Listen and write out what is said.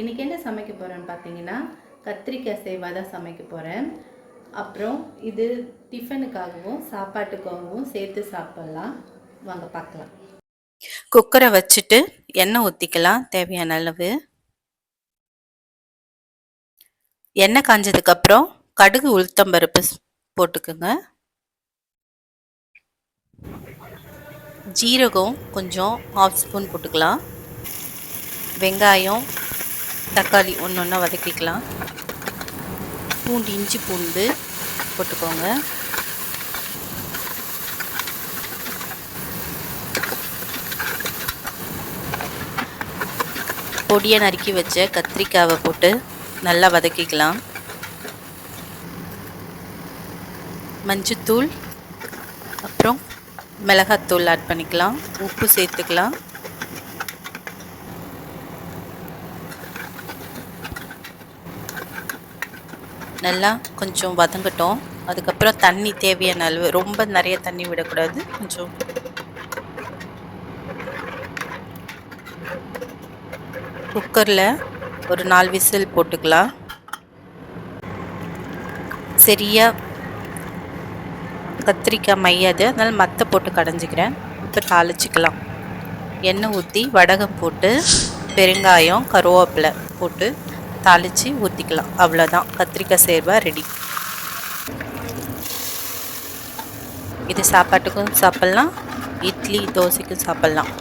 இன்றைக்கி என்ன சமைக்க போகிறேன்னு பார்த்தீங்கன்னா கத்திரிக்காய் சேவா தான் சமைக்க போகிறேன். அப்புறம் இது டிஃபனுக்காகவும் சாப்பாட்டுக்காகவும் சேர்த்து சாப்பிட்லாம். வாங்க பார்க்கலாம். குக்கரை வச்சுட்டு எண்ணெய் ஊற்றிக்கலாம் தேவையான அளவு. எண்ணெய் காஞ்சதுக்கப்புறம் கடுகு உளுத்தம்பருப்பு போட்டுக்குங்க. ஜீரகம் கொஞ்சம் 1/2 ஸ்பூன் போட்டுக்கலாம். வெங்காயம் தக்காளி ஒன்று ஒன்றா வதக்கிக்கலாம். பூண்டு இஞ்சி பூண்டு போட்டுக்கோங்க. பொடியை நறுக்கி வச்ச கத்திரிக்காவை போட்டு நல்லா வதக்கிக்கலாம். மஞ்சத்தூள் அப்புறம் மிளகாத்தூள் ஆட் பண்ணிக்கலாம். உப்பு சேர்த்துக்கலாம். நல்லா கொஞ்சம் வதங்கட்டும். அதுக்கப்புறம் தண்ணி தேவையான அளவு, ரொம்ப நிறைய தண்ணி விடக்கூடாது. கொஞ்சம் குக்கரில் ஒரு 4 விசில் போட்டுக்கலாம். சரியாக கத்திரிக்காய் மையாது, அதனால் மற்ற போட்டு கடைஞ்சிக்கிறேன். இப்போ தாளிச்சிக்கலாம். எண்ணெய் ஊற்றி வடகம் போட்டு பெருங்காயம் கருவேப்பிலை போட்டு தாளித்து ஊற்றிக்கலாம். அவ்வளோதான், கத்திரிக்காய் சேர்வா ரெடி. இது சாப்பாட்டுக்கும் சாப்பிட்லாம், இட்லி தோசைக்கும் சாப்பிட்லாம்.